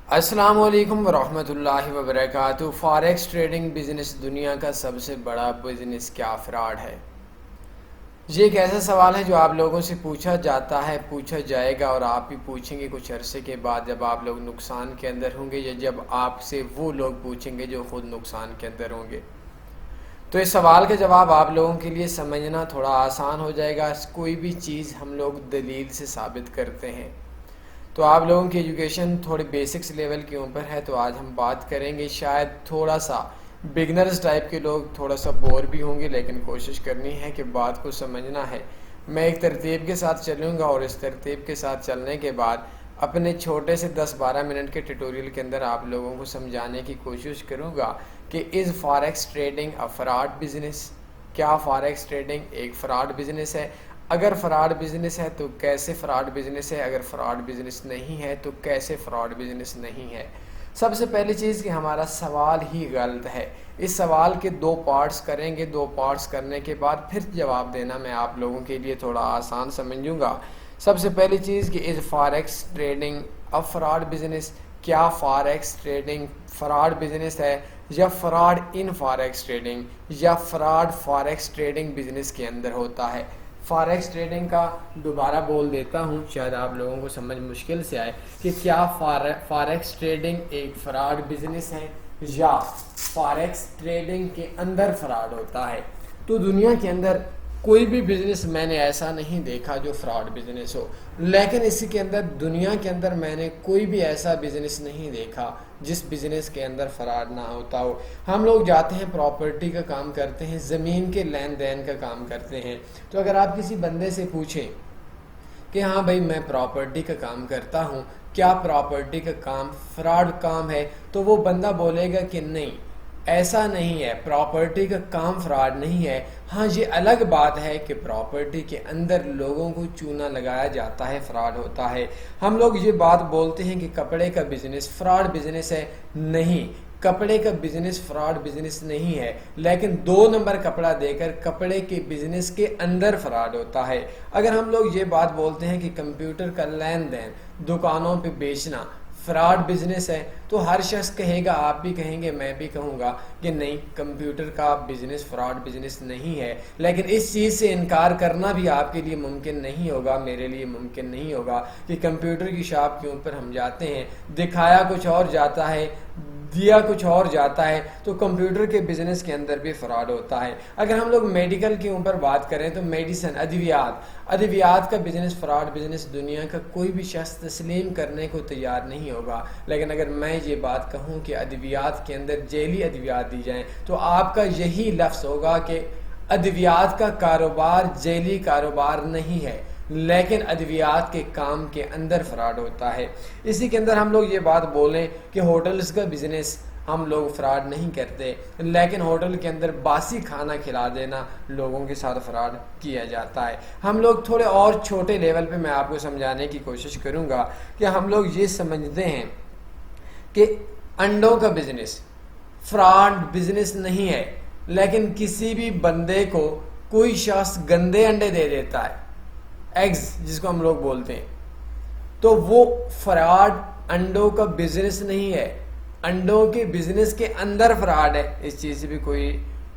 السلام علیکم ورحمۃ اللہ وبرکاتہ۔ فاریکس ٹریڈنگ بزنس دنیا کا سب سے بڑا بزنس کیا فراڈ ہے؟ یہ ایک ایسا سوال ہے جو آپ لوگوں سے پوچھا جاتا ہے، پوچھا جائے گا، اور آپ بھی پوچھیں گے کچھ عرصے کے بعد جب آپ لوگ نقصان کے اندر ہوں گے، یا جب آپ سے وہ لوگ پوچھیں گے جو خود نقصان کے اندر ہوں گے۔ تو اس سوال کا جواب آپ لوگوں کے لیے سمجھنا تھوڑا آسان ہو جائے گا۔ کوئی بھی چیز ہم لوگ دلیل سے ثابت کرتے ہیں، تو آپ لوگوں کی ایجوکیشن تھوڑے بیسکس لیول کے اوپر ہے، تو آج ہم بات کریں گے۔ شاید تھوڑا سا بگنرز ٹائپ کے لوگ تھوڑا سا بور بھی ہوں گے، لیکن کوشش کرنی ہے کہ بات کو سمجھنا ہے۔ میں ایک ترتیب کے ساتھ چلوں گا، اور اس ترتیب کے ساتھ چلنے کے بعد اپنے چھوٹے سے 10-12 منٹ کے ٹیوٹوریل کے اندر آپ لوگوں کو سمجھانے کی کوشش کروں گا کہ از فاریکس ٹریڈنگ اے فراڈ بزنس؟ کیا فاریکس ٹریڈنگ ایک فراڈ بزنس ہے؟ اگر فراڈ بزنس ہے تو کیسے فراڈ بزنس ہے؟ اگر فراڈ بزنس نہیں ہے تو کیسے فراڈ بزنس نہیں ہے؟ سب سے پہلی چیز کہ ہمارا سوال ہی غلط ہے۔ اس سوال کے 2 پارٹس کریں گے، 2 پارٹس کرنے کے بعد پھر جواب دینا میں آپ لوگوں کے لیے تھوڑا آسان سمجھوں گا۔ سب سے پہلی چیز کہ از فاریکس ٹریڈنگ ا فراڈ بزنس؟ کیا فاریکس ٹریڈنگ فراڈ بزنس ہے، یا فراڈ ان فاریکس ٹریڈنگ، یا فراڈ فاریکس ٹریڈنگ بزنس کے اندر ہوتا ہے؟ فاریکس ٹریڈنگ کا دوبارہ بول دیتا ہوں، شاید آپ لوگوں کو سمجھ مشکل سے آئے، کہ کیا فاریکس ٹریڈنگ ایک فراڈ بزنس ہے، یا فاریکس ٹریڈنگ کے اندر فراڈ ہوتا ہے؟ تو دنیا کے اندر کوئی بھی بزنس میں نے ایسا نہیں دیکھا جو فراڈ بزنس ہو، لیکن اسی کے اندر دنیا کے اندر میں نے کوئی بھی ایسا بزنس نہیں دیکھا جس بزنس کے اندر فراڈ نہ ہوتا ہو۔ ہم لوگ جاتے ہیں، پراپرٹی کا کام کرتے ہیں، زمین کے لین دین کا کام کرتے ہیں، تو اگر آپ کسی بندے سے پوچھیں کہ ہاں بھائی میں پراپرٹی کا کام کرتا ہوں، کیا پراپرٹی کا کام فراڈ کام ہے؟ تو وہ بندہ بولے گا کہ نہیں، ایسا نہیں ہے، پراپرٹی کا کام فراڈ نہیں ہے۔ ہاں یہ الگ بات ہے کہ پراپرٹی کے اندر لوگوں کو چونا لگایا جاتا ہے، فراڈ ہوتا ہے۔ ہم لوگ یہ بات بولتے ہیں کہ کپڑے کا بزنس فراڈ بزنس ہے، نہیں، کپڑے کا بزنس فراڈ بزنس نہیں ہے، لیکن 2 نمبر کپڑا دے کر کپڑے کے بزنس کے اندر فراڈ ہوتا ہے۔ اگر ہم لوگ یہ بات بولتے ہیں کہ کمپیوٹر کا لین دین دکانوں پہ بیچنا فراڈ بزنس ہے، تو ہر شخص کہے گا، آپ بھی کہیں گے، میں بھی کہوں گا کہ نہیں، کمپیوٹر کا بزنس فراڈ بزنس نہیں ہے۔ لیکن اس چیز سے انکار کرنا بھی آپ کے لیے ممکن نہیں ہوگا، میرے لیے ممکن نہیں ہوگا، کہ کمپیوٹر کی شاپ کے اوپر ہم جاتے ہیں، دکھایا کچھ اور جاتا ہے، دیا کچھ اور جاتا ہے، تو کمپیوٹر کے بزنس کے اندر بھی فراڈ ہوتا ہے۔ اگر ہم لوگ میڈیکل کے اوپر بات کریں تو میڈیسن، ادویات کا بزنس فراڈ بزنس دنیا کا کوئی بھی شخص تسلیم کرنے کو تیار نہیں ہوگا۔ لیکن اگر میں یہ بات کہوں کہ ادویات کے اندر ذیلی ادویات دی جائیں، تو آپ کا یہی لفظ ہوگا کہ ادویات کا کاروبار ذیلی کاروبار نہیں ہے، لیکن ادویات کے کام کے اندر فراڈ ہوتا ہے۔ اسی کے اندر ہم لوگ یہ بات بولیں کہ ہوٹلز کا بزنس ہم لوگ فراڈ نہیں کرتے، لیکن ہوٹل کے اندر باسی کھانا کھلا دینا لوگوں کے ساتھ فراڈ کیا جاتا ہے۔ ہم لوگ تھوڑے اور چھوٹے لیول پہ میں آپ کو سمجھانے کی کوشش کروں گا کہ ہم لوگ یہ سمجھتے ہیں کہ انڈوں کا بزنس فراڈ بزنس نہیں ہے، لیکن کسی بھی بندے کو کوئی شخص گندے انڈے دے دیتا ہے، ایگز جس کو ہم لوگ بولتے ہیں، تو وہ فراڈ انڈوں کا بزنس نہیں ہے، انڈوں کے بزنس کے اندر فراڈ ہے۔ اس چیز سے بھی کوئی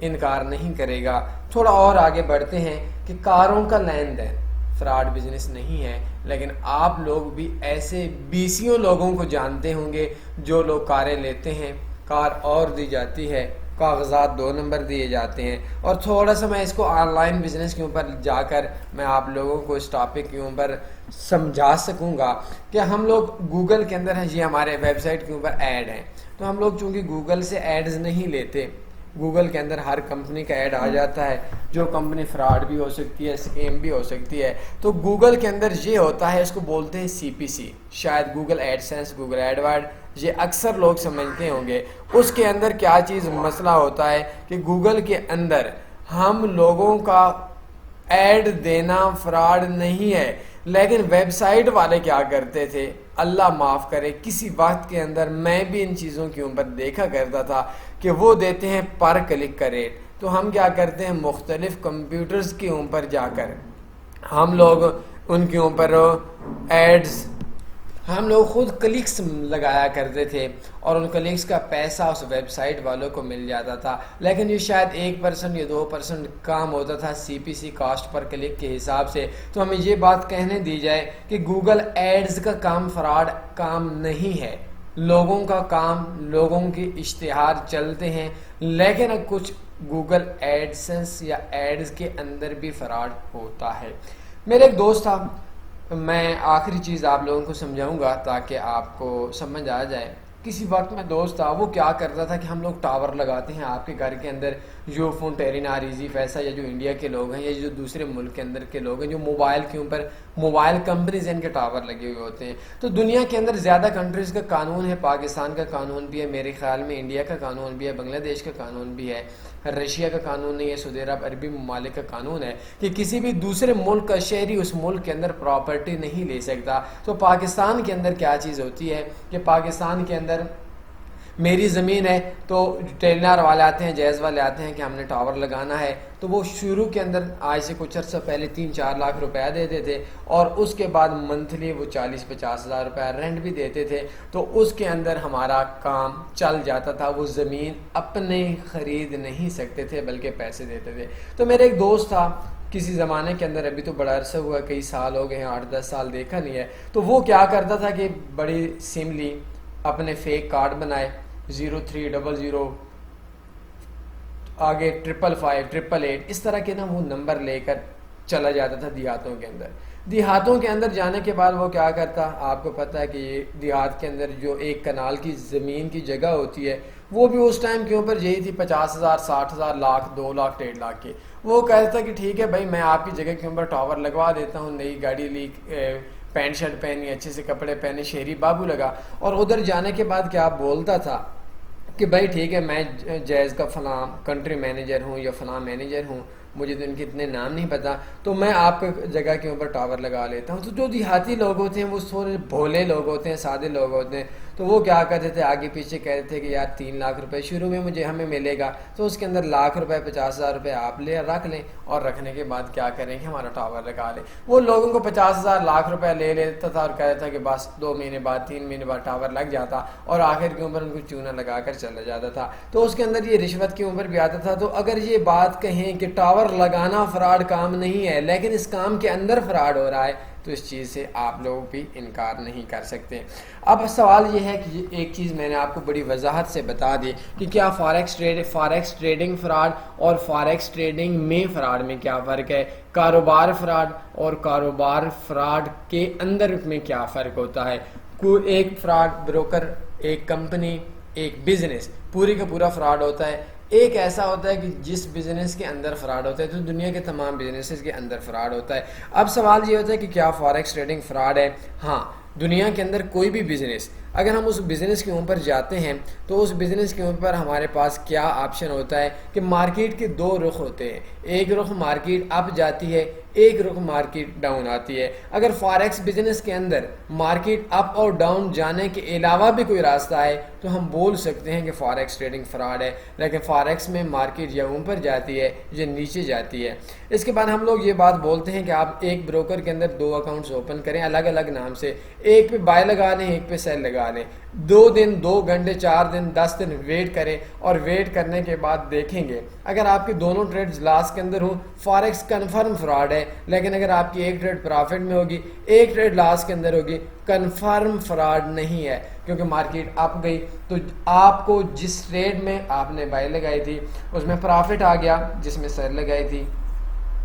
انکار نہیں کرے گا۔ تھوڑا اور آگے بڑھتے ہیں کہ کاروں کا لین دین فراڈ بزنس نہیں ہے، لیکن آپ لوگ بھی ایسے بیسیوں لوگوں کو جانتے ہوں گے جو لوگ کاریں لیتے ہیں، کار اور دی جاتی ہے، کاغذات 2 نمبر دیے جاتے ہیں۔ اور تھوڑا سا میں اس کو آن لائن بزنس کے اوپر جا کر میں آپ لوگوں کو اس ٹاپک کے اوپر سمجھا سکوں گا کہ ہم لوگ گوگل کے اندر ہیں، یہ ہمارے ویب سائٹ کے اوپر ایڈ ہیں، تو ہم لوگ چونکہ گوگل سے ایڈز نہیں لیتے، گوگل کے اندر ہر کمپنی کا ایڈ آ جاتا ہے، جو کمپنی فراڈ بھی ہو سکتی ہے، اسکیم بھی ہو سکتی ہے، تو گوگل کے اندر یہ ہوتا ہے، اس کو بولتے ہیں سی پی سی، شاید Google AdSense, Google ad word, یہ اکثر لوگ سمجھتے ہوں گے۔ اس کے اندر کیا چیز مسئلہ ہوتا ہے کہ گوگل کے اندر ہم لوگوں کا ایڈ دینا فراڈ نہیں ہے، لیکن ویب سائٹ والے کیا کرتے تھے، اللہ معاف کرے، کسی وقت کے اندر میں بھی ان چیزوں کے اوپر دیکھا کرتا تھا کہ وہ دیتے ہیں پر کلک کا ریٹ، تو ہم کیا کرتے ہیں، مختلف کمپیوٹرز کے اوپر جا کر ہم لوگ ان کے اوپر ایڈز ہم لوگ خود کلکس لگایا کرتے تھے اور ان کلکس کا پیسہ اس ویب سائٹ والوں کو مل جاتا تھا، لیکن یہ شاید 1% یا 2% کام ہوتا تھا سی پی سی کاسٹ پر کلک کے حساب سے۔ تو ہمیں یہ بات کہنے دی جائے کہ گوگل ایڈز کا کام فراڈ کام نہیں ہے، لوگوں کا کام، لوگوں کے اشتہار چلتے ہیں، لیکن کچھ گوگل ایڈسنس یا ایڈز کے اندر بھی فراڈ ہوتا ہے۔ میرے ایک دوست تھا، میں آخری چیز آپ لوگوں کو سمجھاؤں گا تاکہ آپ کو سمجھ آ جائے۔ کسی وقت میں دوست تھا، وہ کیا کرتا تھا کہ ہم لوگ ٹاور لگاتے ہیں آپ کے گھر کے اندر، جو فون ٹیرینار ایزی فیصا یا جو انڈیا کے لوگ ہیں یا جو دوسرے ملک کے اندر کے لوگ ہیں، جو موبائل کے اوپر موبائل کمپنیز ان کے ٹاور لگے ہوئے ہوتے ہیں۔ تو دنیا کے اندر زیادہ کنٹریز کا قانون ہے، پاکستان کا قانون بھی ہے، میرے خیال میں انڈیا کا قانون بھی ہے، بنگلہ دیش کا قانون بھی ہے، رشیا کا قانون نہیں ہے، سعودی عرب عربی ممالک کا قانون ہے کہ کسی بھی دوسرے ملک کا شہری اس ملک کے اندر پراپرٹی نہیں لے سکتا۔ تو پاکستان کے اندر کیا چیز ہوتی ہے کہ پاکستان کے اندر میری زمین ہے تو ٹیلنار والے آتے ہیں، جائز والے آتے ہیں کہ ہم نے ٹاور لگانا ہے، تو وہ شروع کے اندر آج سے کچھ عرصہ پہلے 3-4 لاکھ روپیہ دیتے تھے اور اس کے بعد منتھلی وہ 40-50 ہزار روپیہ رینٹ بھی دیتے تھے، تو اس کے اندر ہمارا کام چل جاتا تھا۔ وہ زمین اپنے خرید نہیں سکتے تھے بلکہ پیسے دیتے تھے۔ تو میرے ایک دوست تھا کسی زمانے کے اندر، ابھی تو بڑا عرصہ ہوا، کئی سال ہو گئے ہیں، 8-10 سال دیکھا نہیں ہے، تو وہ کیا کرتا تھا کہ بڑی سملی اپنے فیک کارڈ بنائے، 0300 آگے 555 اس طرح کے نا وہ نمبر لے کر چلا جاتا تھا دیہاتوں کے اندر۔ دیہاتوں کے اندر جانے کے بعد وہ کیا کرتا، آپ کو پتہ ہے کہ یہ دیہات کے اندر جو ایک کنال کی زمین کی جگہ ہوتی ہے وہ بھی اس ٹائم کے اوپر یہی تھی 50,000 60,000 لاکھ 2 لاکھ 1.5 لاکھ کی۔ وہ کہتا کہ ٹھیک ہے بھائی میں آپ کی جگہ کے اوپر ٹاور لگوا دیتا ہوں، نئی گاڑی لی، پینٹ شرٹ پہنی، اچھے سے کپڑے پہنے، شہری بابو لگا، اور ادھر جانے کے بعد کیا بولتا تھا کہ بھائی ٹھیک ہے میں جائز کا فلاں کنٹری مینیجر ہوں یا فلاں مینیجر ہوں، مجھے تو ان کے اتنے نام نہیں پتا، تو میں آپ کے جگہ کے اوپر ٹاور لگا لیتا ہوں۔ تو جو دیہاتی لوگ ہوتے ہیں وہ تھوڑے بھولے لوگ ہوتے ہیں، سادے لوگ ہوتے ہیں، تو وہ کیا کہتے تھے، آگے پیچھے کہتے تھے کہ یار 3 لاکھ روپے شروع میں ہمیں ملے گا، تو اس کے اندر لاکھ روپے 50,000 روپے آپ رکھ لیں، اور رکھنے کے بعد کیا کریں کہ ہمارا ٹاور لگا لیں۔ وہ لوگوں کو 50,000 لاکھ روپے لے لیتا تھا اور کہتا تھا کہ بس 2 مہینے بعد 3 مہینے بعد ٹاور لگ جاتا، اور آخر کے اوپر ان کو چونا لگا کر چلا جاتا تھا۔ تو اس کے اندر یہ رشوت کے اوپر بھی آتا تھا۔ تو اگر یہ بات کہیں کہ ٹاور لگانا فراڈ کام نہیں ہے لیکن اس کام کے اندر فراڈ ہو رہا ہے، تو اس چیز سے آپ لوگ بھی انکار نہیں کر سکتے۔ اب سوال یہ ہے کہ ایک چیز میں نے آپ کو بڑی وضاحت سے بتا دی کہ کیا فاریکس ٹریڈنگ فراڈ اور فاریکس ٹریڈنگ میں فراڈ میں کیا فرق ہے، کاروبار فراڈ اور کاروبار فراڈ کے اندر میں کیا فرق ہوتا ہے۔ کوئی ایک فراڈ بروکر، ایک کمپنی، ایک بزنس پوری کا پورا فراڈ ہوتا ہے، ایک ایسا ہوتا ہے کہ جس بزنس کے اندر فراڈ ہوتا ہے تو دنیا کے تمام بزنسز کے اندر فراڈ ہوتا ہے۔ اب سوال یہ ہوتا ہے کہ کیا فاریکس ٹریڈنگ فراڈ ہے؟ ہاں، دنیا کے اندر کوئی بھی بزنس، اگر ہم اس بزنس کے اوپر جاتے ہیں تو اس بزنس کے اوپر ہمارے پاس کیا آپشن ہوتا ہے کہ مارکیٹ کے 2 رخ ہوتے ہیں، ایک رخ مارکیٹ اپ جاتی ہے، ایک رخ مارکیٹ ڈاؤن آتی ہے۔ اگر فاریکس بزنس کے اندر مارکیٹ اپ اور ڈاؤن جانے کے علاوہ بھی کوئی راستہ ہے تو ہم بول سکتے ہیں کہ فاریکس ٹریڈنگ فراڈ ہے، لیکن فاریکس میں مارکیٹ یا اوپر جاتی ہے یا نیچے جاتی ہے۔ اس کے بعد ہم لوگ یہ بات بولتے ہیں کہ آپ ایک بروکر کے اندر 2 اکاؤنٹس اوپن کریں الگ الگ نام سے، ایک پہ بائی لگا لیں، ایک پہ سیل لگا لیں، 2 دن 2 گھنٹے 4 دن 10 دن ویٹ کریں، اور ویٹ کرنے کے بعد دیکھیں گے اگر آپ کے دونوں ٹریڈز لاس کے اندر ہوں فاریکس کنفرم فراڈ ہے، لیکن اگر آپ کی ایک ٹریڈ پرافٹ میں ہوگی ایک ٹریڈ لاس کے اندر ہوگی کنفرم فراڈ نہیں ہے، کیونکہ مارکیٹ اپ گئی تو آپ کو جس ٹریڈ میں آپ نے بائی لگائی تھی اس میں پرافٹ آ گیا، جس میں سیل لگائی تھی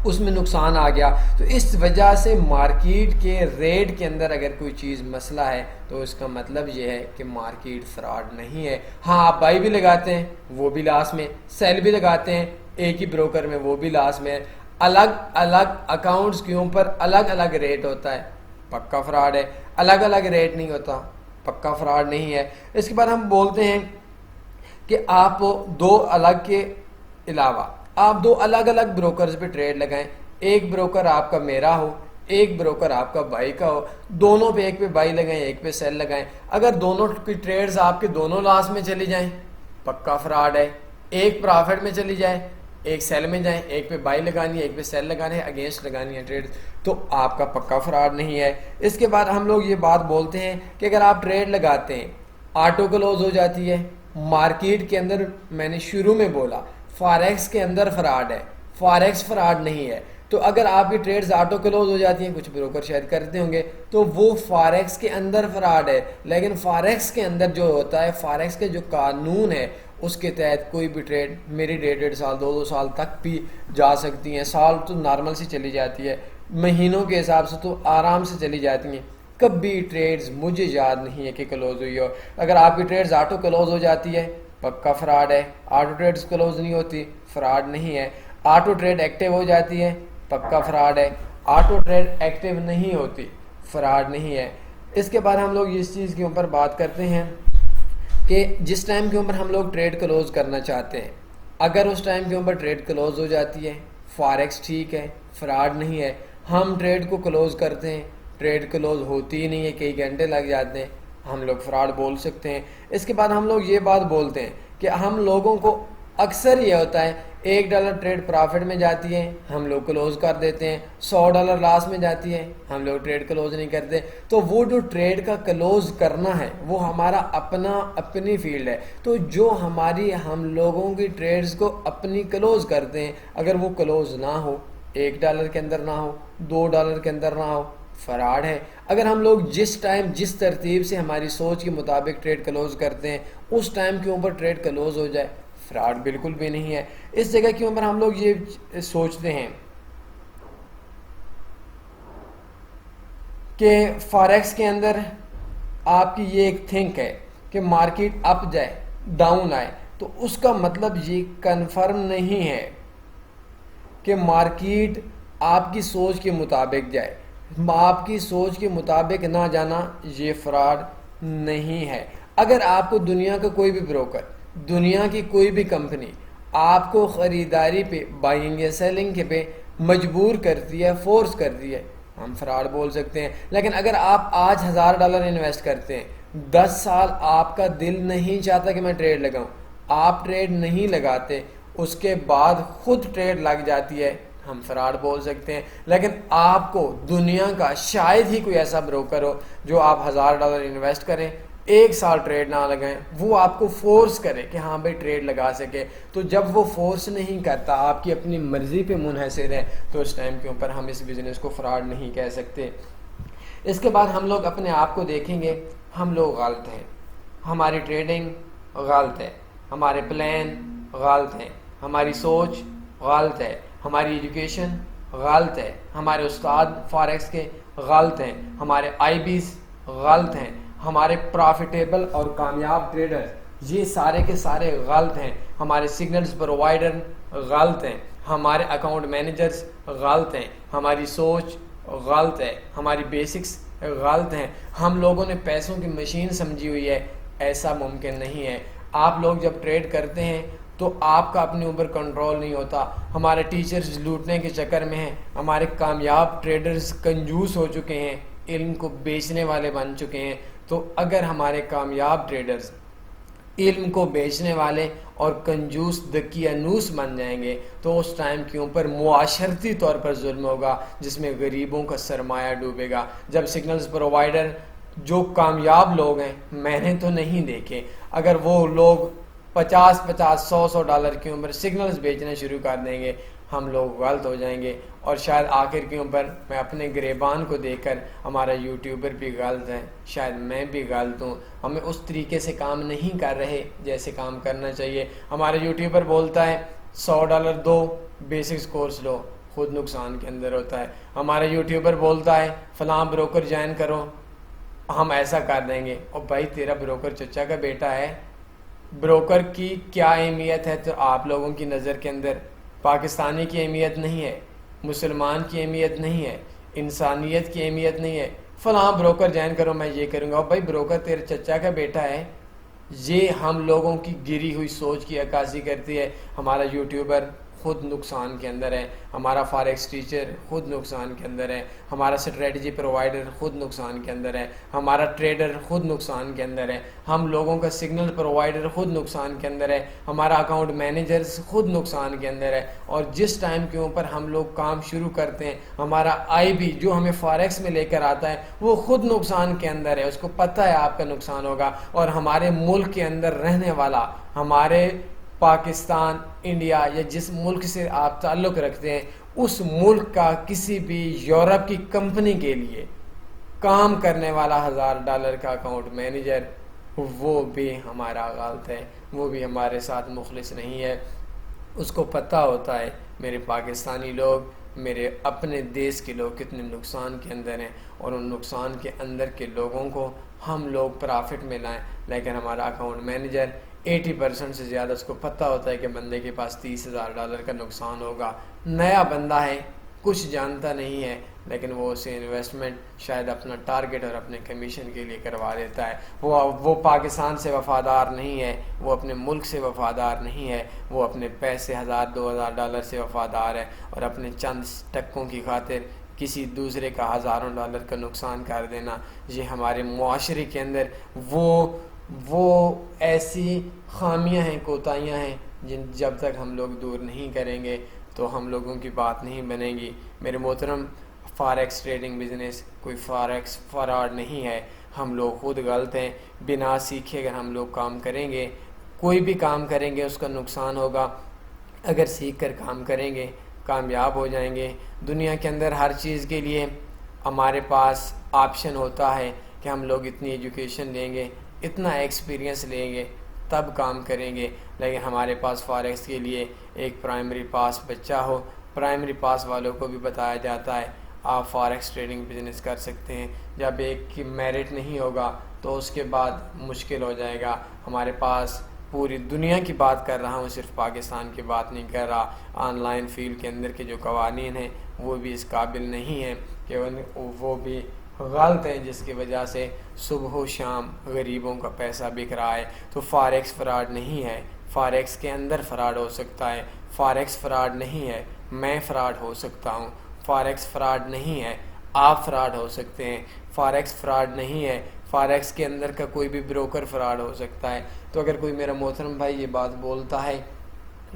اس میں نقصان آ گیا۔ تو اس وجہ سے مارکیٹ کے ریٹ کے اندر اگر کوئی چیز مسئلہ ہے تو اس کا مطلب یہ ہے کہ مارکیٹ فراڈ نہیں ہے۔ ہاں، آپ بائی بھی لگاتے ہیں وہ بھی لاس میں، سیل بھی لگاتے ہیں ایک ہی بروکر میں وہ بھی لاس میں، الگ الگ اکاؤنٹس کے اوپر الگ الگ ریٹ ہوتا ہے، پکا فراڈ ہے۔ الگ الگ ریٹ نہیں ہوتا، پکا فراڈ نہیں ہے۔ اس کے بعد ہم بولتے ہیں کہ آپ 2 الگ کے علاوہ آپ 2 الگ الگ بروکرز پہ ٹریڈ لگائیں، ایک بروکر آپ کا میرا ہو، ایک بروکر آپ کا بائی کا ہو، دونوں پہ ایک پہ بائی لگائیں ایک پہ سیل لگائیں۔ اگر دونوں کی ٹریڈز آپ کے دونوں لاس میں چلی جائیں پکا فراڈ ہے، ایک پرافٹ میں چلی جائے ایک سیل میں جائیں، ایک پہ بائی لگانی ہے، ایک پہ سیل لگانے ہے، اگینسٹ لگانی ہے ٹریڈ، تو آپ کا پکا فراڈ نہیں ہے۔ اس کے بعد ہم لوگ یہ بات بولتے ہیں کہ اگر آپ ٹریڈ لگاتے ہیں، آٹو کلوز ہو جاتی ہے، مارکیٹ کے اندر میں نے شروع میں بولا فاریکس کے اندر فراڈ ہے، فاریکس فراڈ نہیں ہے، تو اگر آپ کی ٹریڈز آٹو کلوز ہو جاتی ہیں، کچھ بروکر شاید کرتے ہوں گے، تو وہ فاریکس کے اندر فراڈ ہے۔ لیکن فاریکس کے اندر جو ہوتا ہے، فاریکس کے جو قانون ہے اس کے تحت کوئی بھی ٹریڈ میری 1.5 سال 2 سال تک بھی جا سکتی ہیں، سال تو نارمل سی چلی جاتی ہے، مہینوں کے حساب سے تو آرام سے چلی جاتی ہیں۔ کبھی ٹریڈز مجھے یاد نہیں ہے کہ کلوز ہوئی ہو۔ اگر آپ کی ٹریڈز آٹو کلوز ہو جاتی ہے پکا فراڈ ہے، آٹو ٹریڈز کلوز نہیں ہوتی فراڈ نہیں ہے۔ آٹو ٹریڈ ایکٹیو ہو جاتی ہے پکا فراڈ ہے، آٹو ٹریڈ ایکٹیو نہیں ہوتی فراڈ نہیں ہے۔ اس کے بعد ہم لوگ اس چیز کے اوپر بات کرتے ہیں کہ جس ٹائم کے اوپر ہم لوگ ٹریڈ کلوز کرنا چاہتے ہیں، اگر اس ٹائم کے اوپر ٹریڈ کلوز ہو جاتی ہے، فاریکس ٹھیک ہے، فراڈ نہیں ہے، ہم ٹریڈ کو کلوز کرتے ہیں، ٹریڈ کلوز ہوتی ہی نہیں ہے، کئی گھنٹے لگ جاتے ہیں، ہم لوگ فراڈ بول سکتے ہیں۔ اس کے بعد ہم لوگ یہ بات بولتے ہیں کہ ہم لوگوں کو اکثر یہ ہوتا ہے $1 ٹریڈ پرافٹ میں جاتی ہے ہم لوگ کلوز کر دیتے ہیں، $100 لاس میں جاتی ہے ہم لوگ ٹریڈ کلوز نہیں کرتے۔ تو وہ جو ٹریڈ کا کلوز کرنا ہے وہ ہمارا اپنی فیلڈ ہے، تو جو ہم لوگوں کی ٹریڈز کو اپنی کلوز کرتے ہیں، اگر وہ کلوز نہ ہو، $1 کے اندر نہ ہو، $2 کے اندر نہ ہو، فراڈ ہے۔ اگر ہم لوگ جس ٹائم جس ترتیب سے ہماری سوچ کے مطابق ٹریڈ کلوز کرتے ہیں اس ٹائم کے اوپر ٹریڈ کلوز ہو جائے، فراڈ بالکل بھی نہیں ہے۔ اس جگہ کے اوپر ہم لوگ یہ سوچتے ہیں کہ فاریکس کے اندر آپ کی یہ ایک تھنک ہے کہ مارکیٹ اپ جائے ڈاؤن آئے، تو اس کا مطلب یہ کنفرم نہیں ہے کہ مارکیٹ آپ کی سوچ کے مطابق جائے، آپ کی سوچ کے مطابق نہ جانا یہ فراڈ نہیں ہے۔ اگر آپ کو دنیا کا کوئی بھی بروکر، دنیا کی کوئی بھی کمپنی آپ کو خریداری پہ، بائنگ یا سیلنگ کے پہ مجبور کرتی ہے، فورس کرتی ہے، ہم فراڈ بول سکتے ہیں۔ لیکن اگر آپ آج $1000 انویسٹ کرتے ہیں، 10 سال آپ کا دل نہیں چاہتا کہ میں ٹریڈ لگاؤں، آپ ٹریڈ نہیں لگاتے، اس کے بعد خود ٹریڈ لگ جاتی ہے، ہم فراڈ بول سکتے ہیں۔ لیکن آپ کو دنیا کا شاید ہی کوئی ایسا بروکر ہو جو آپ $1000 انویسٹ کریں، 1 سال ٹریڈ نہ لگائیں، وہ آپ کو فورس کرے کہ ہاں بھائی ٹریڈ لگا سکے۔ تو جب وہ فورس نہیں کرتا، آپ کی اپنی مرضی پہ منحصر ہے، تو اس ٹائم کے اوپر ہم اس بزنس کو فراڈ نہیں کہہ سکتے۔ اس کے بعد ہم لوگ اپنے آپ کو دیکھیں گے، ہم لوگ غلط ہیں، ہماری ٹریڈنگ غلط ہے، ہمارے پلان غلط ہیں، ہماری سوچ غلط ہے، ہماری ایجوکیشن غلط ہے، ہمارے استاد فاریکس کے غلط ہیں، ہمارے آئی بیز غلط ہیں، ہمارے پروفیٹیبل اور کامیاب ٹریڈر یہ سارے کے سارے غلط ہیں، ہمارے سگنلز پرووائڈر غلط ہیں، ہمارے اکاؤنٹ مینیجرز غلط ہیں، ہماری سوچ غلط ہے، ہماری بیسکس غلط ہیں، ہم لوگوں نے پیسوں کی مشین سمجھی ہوئی ہے، ایسا ممکن نہیں ہے۔ آپ لوگ جب ٹریڈ کرتے ہیں تو آپ کا اپنے اوپر کنٹرول نہیں ہوتا، ہمارے ٹیچرز لوٹنے کے چکر میں ہیں، ہمارے کامیاب ٹریڈرز کنجوس ہو چکے ہیں، علم کو بیچنے والے بن چکے ہیں۔ تو اگر ہمارے کامیاب ٹریڈرز علم کو بیچنے والے اور کنجوس دقیانوس بن جائیں گے تو اس ٹائم کے اوپر معاشرتی طور پر ظلم ہوگا، جس میں غریبوں کا سرمایہ ڈوبے گا۔ جب سگنلز پرووائڈر جو کامیاب لوگ ہیں، میں نے تو نہیں دیکھے، اگر وہ لوگ $50 کے اوپر سگنلز بیچنا شروع کر دیں گے، ہم لوگ غلط ہو جائیں گے۔ اور شاید آخر کے اوپر میں اپنے گریبان کو دیکھ کر ہمارا یوٹیوبر بھی غلط ہے، شاید میں بھی غلط ہوں، ہمیں اس طریقے سے کام نہیں کر رہے جیسے کام کرنا چاہیے۔ ہمارا یوٹیوبر بولتا ہے $100 دو بیسکس کورس لو، خود نقصان کے اندر ہوتا ہے۔ ہمارا یوٹیوبر بولتا ہے فلاں بروکر جوائن کرو، ہم ایسا کر دیں گے، اور بھائی تیرا بروکر چچا کا بیٹا ہے، بروکر کی کیا اہمیت ہے تو آپ لوگوں کی نظر کے اندر؟ پاکستانی کی اہمیت نہیں ہے، مسلمان کی اہمیت نہیں ہے، انسانیت کی اہمیت نہیں ہے، فلاں بروکر جوائن کرو میں یہ کروں گا، اور بھائی بروکر تیرے چچا کا بیٹا ہے۔ یہ ہم لوگوں کی گری ہوئی سوچ کی عکاسی کرتی ہے۔ ہمارا یوٹیوبر خود نقصان کے اندر ہے، ہمارا فاریکس ٹیچر خود نقصان کے اندر ہے، ہمارا اسٹریٹجی پرووائڈر خود نقصان کے اندر ہے، ہمارا ٹریڈر خود نقصان کے اندر ہے، ہم لوگوں کا سگنل پرووائڈر خود نقصان کے اندر ہے، ہمارا اکاؤنٹ مینیجرز خود نقصان کے اندر ہے، اور جس ٹائم کے اوپر ہم لوگ کام شروع کرتے ہیں ہمارا آئی بی جو ہمیں فاریکس میں لے کر آتا ہے وہ خود نقصان کے اندر ہے، اس کو پتہ ہے آپ کا نقصان ہوگا، اور ہمارے ملک کے اندر رہنے والا، ہمارے پاکستان، انڈیا یا جس ملک سے آپ تعلق رکھتے ہیں اس ملک کا کسی بھی یورپ کی کمپنی کے لیے کام کرنے والا $1000 کا اکاؤنٹ مینیجر وہ بھی ہمارا غلط ہے، وہ بھی ہمارے ساتھ مخلص نہیں ہے۔ اس کو پتہ ہوتا ہے میرے پاکستانی لوگ، میرے اپنے دیش کے لوگ کتنے نقصان کے اندر ہیں، اور ان نقصان کے اندر کے لوگوں کو ہم لوگ پرافٹ میں لائیں، لیکن ہمارا اکاؤنٹ مینیجر 80% سے زیادہ اس کو پتہ ہوتا ہے کہ بندے کے پاس $30,000 کا نقصان ہوگا، نیا بندہ ہے، کچھ جانتا نہیں ہے، لیکن وہ اسے انویسٹمنٹ شاید اپنا ٹارگٹ اور اپنے کمیشن کے لیے کروا دیتا ہے۔ وہ پاکستان سے وفادار نہیں ہے، وہ اپنے ملک سے وفادار نہیں ہے، وہ اپنے پیسے $1000-2000 سے وفادار ہے، اور اپنے چند ٹکوں کی خاطر کسی دوسرے کا $1000 کا نقصان کر دینا، یہ ہمارے معاشرے کے اندر وہ ایسی خامیاں ہیں، کوتاہیاں ہیں جب تک ہم لوگ دور نہیں کریں گے تو ہم لوگوں کی بات نہیں بنے گی۔ میرے محترم، فاریکس ٹریڈنگ بزنس کوئی فاریکس فراڈ نہیں ہے، ہم لوگ خود غلط ہیں، بنا سیکھے اگر ہم لوگ کام کریں گے، کوئی بھی کام کریں گے اس کا نقصان ہوگا، اگر سیکھ کر کام کریں گے کامیاب ہو جائیں گے۔ دنیا کے اندر ہر چیز کے لیے ہمارے پاس آپشن ہوتا ہے کہ ہم لوگ اتنی ایجوکیشن لیں گے، اتنا ایکسپیرینس لیں گے تب کام کریں گے، لیکن ہمارے پاس فاریکس کے لیے ایک پرائمری پاس بچہ ہو، پرائمری پاس والوں کو بھی بتایا جاتا ہے آپ فاریکس ٹریڈنگ بزنس کر سکتے ہیں، جب ایک کی میرٹ نہیں ہوگا تو اس کے بعد مشکل ہو جائے گا۔ ہمارے پاس پوری دنیا کی بات کر رہا ہوں، صرف پاکستان کی بات نہیں کر رہا، آن لائن فیلڈ کے اندر کے جو قوانین ہیں وہ بھی اس قابل نہیں ہیں کہ وہ بھی غلط ہیں، جس کی وجہ سے صبح و شام غریبوں کا پیسہ بک رہا ہے۔ تو فاریکس فراڈ نہیں ہے، فاریکس کے اندر فراڈ ہو سکتا ہے، فاریکس فراڈ نہیں ہے، میں فراڈ ہو سکتا ہوں، فاریکس فراڈ نہیں ہے، آپ فراڈ ہو سکتے ہیں، فاریکس فراڈ نہیں ہے، فاریکس کے اندر کا کوئی بھی بروکر فراڈ ہو سکتا ہے۔ تو اگر کوئی میرا محترم بھائی یہ بات بولتا ہے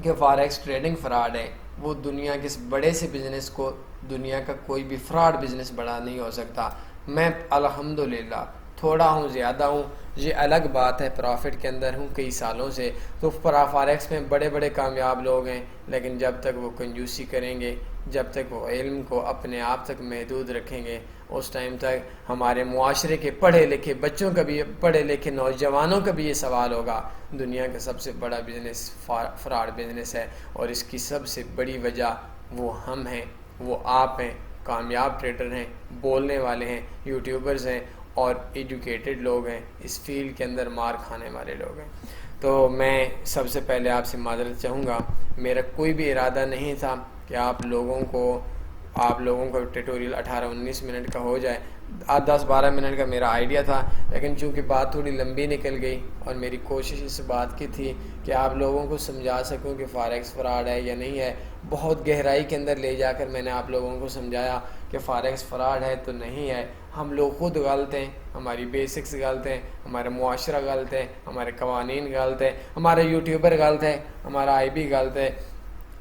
کہ فاریکس ٹریڈنگ فراڈ ہے، وہ دنیا کے اس بڑے سے بزنس کو، دنیا کا کوئی بھی فراڈ بزنس بڑا نہیں ہو سکتا۔ میں الحمدللہ تھوڑا ہوں، زیادہ ہوں، یہ الگ بات ہے، پرافٹ کے اندر ہوں کئی سالوں سے، تو فاریکس میں بڑے بڑے کامیاب لوگ ہیں، لیکن جب تک وہ کنجوسی کریں گے، جب تک وہ علم کو اپنے آپ تک محدود رکھیں گے، اس ٹائم تک ہمارے معاشرے کے پڑھے لکھے بچوں کا بھی، پڑھے لکھے نوجوانوں کا بھی یہ سوال ہوگا، دنیا کا سب سے بڑا بزنس فراڈ بزنس ہے، اور اس کی سب سے بڑی وجہ وہ ہم ہیں، وہ آپ ہیں، کامیاب ٹریڈر ہیں، بولنے والے ہیں، یوٹیوبرز ہیں، اور ایجوکیٹڈ لوگ ہیں، اس فیلڈ کے اندر مار کھانے والے لوگ ہیں۔ تو میں سب سے پہلے آپ سے معذرت چاہوں گا، میرا کوئی بھی ارادہ نہیں تھا کہ آپ لوگوں کا ٹیٹوریل 18-19 منٹ کا ہو جائے، 10-12 منٹ کا میرا آئیڈیا تھا، لیکن چونکہ بات تھوڑی لمبی نکل گئی، اور میری کوشش اس بات کی تھی کہ آپ لوگوں کو سمجھا سکوں کہ فاریکس فراڈ ہے یا نہیں ہے، بہت گہرائی کے اندر لے جا کر میں نے آپ لوگوں کو سمجھایا کہ فاریکس فراڈ ہے تو نہیں ہے، ہم لوگ خود غلط ہیں، ہماری بیسکس غلط ہیں، ہمارا معاشرہ غلط ہے، ہمارے قوانین غلط ہیں، ہمارا یوٹیوبر غلط ہے، ہمارا آئی بی غلط ہے،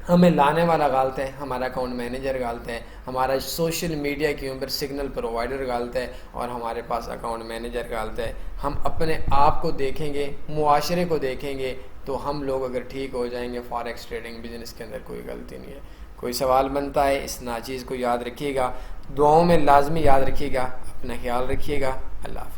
ہمیں لانے والا غلط ہے، ہمارا اکاؤنٹ مینیجر غلط ہے، ہمارا سوشل میڈیا کے اوپر سگنل پرووائڈر غلط ہے، اور ہمارے پاس اکاؤنٹ مینیجر غلط ہے۔ ہم اپنے آپ کو دیکھیں گے، معاشرے کو دیکھیں گے، تو ہم لوگ اگر ٹھیک ہو جائیں گے، فاریکس ٹریڈنگ بزنس کے اندر کوئی غلطی نہیں ہے۔ کوئی سوال بنتا ہے، اس ناچیز کو یاد رکھیے گا، دعاؤں میں لازمی یاد رکھیے گا، اپنا خیال رکھیے گا، اللہ حافظ۔